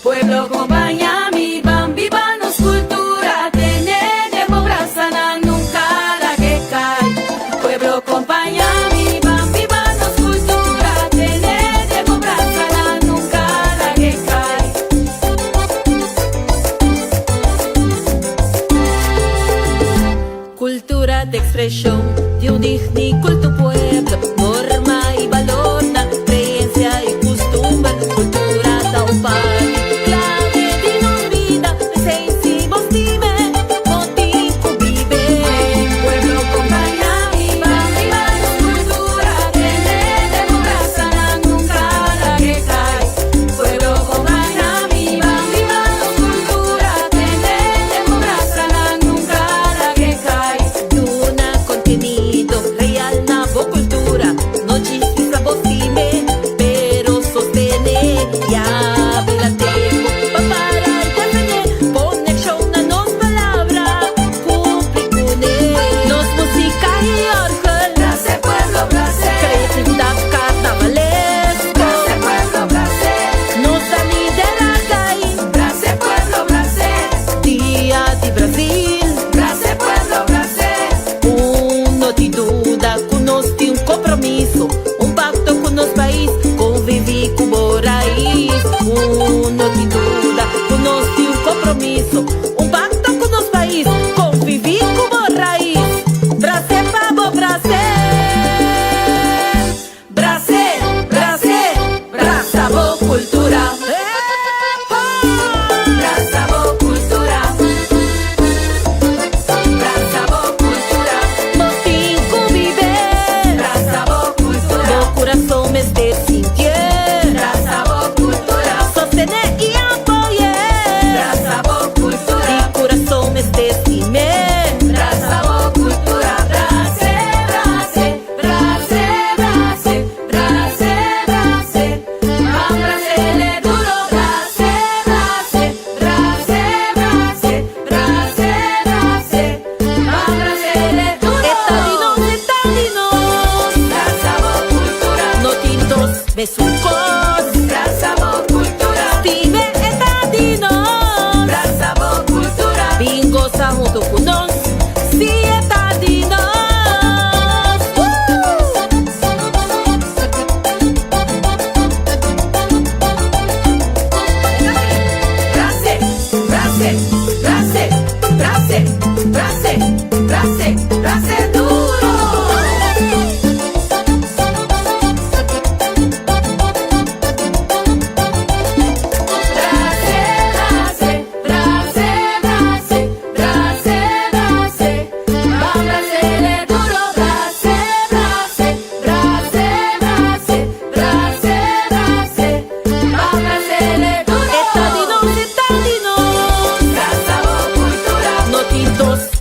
Pueblo companyami, bambibanos cultura, tener de pobreza na nunca la que cae. Pueblo companyami, bambibanos cultura, tener de pobreza na nunca la que cae. Cultura de expresión de un digniculto pueblo, norma y valor, na creencia y costumbre, cultura da un país. Un pacto con los países, conviví como raíz. Uno sin duda, conocí un compromiso. Un pacto con los países, conviví como raíz. Brasil, pavo, Brasil. Brasil, Brasil, Brasabo cultura. Brasabo cultura. Brasabo cultura. Motín conviver. Brasabo corazón me esté sintiendo. Brasabo cultura. Sostener y apoyar. Brasabo cultura. Mi corazón me esté sintiendo. Brasabo cultura. Brase, brase, brase, brase, brase, brase. Abracele duro. Brase, brase, brase, brase, brase, brase. Abracele duro. Etadinos, etadinos. Brasabo notitos, besucos. Brasabo cultura. Stime etadinos. Brasabo cultura. Bingo junto con nos. Sí, etadinos. Brase, brase, brase, brase, brase, brase, brase duro.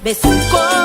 Besucos.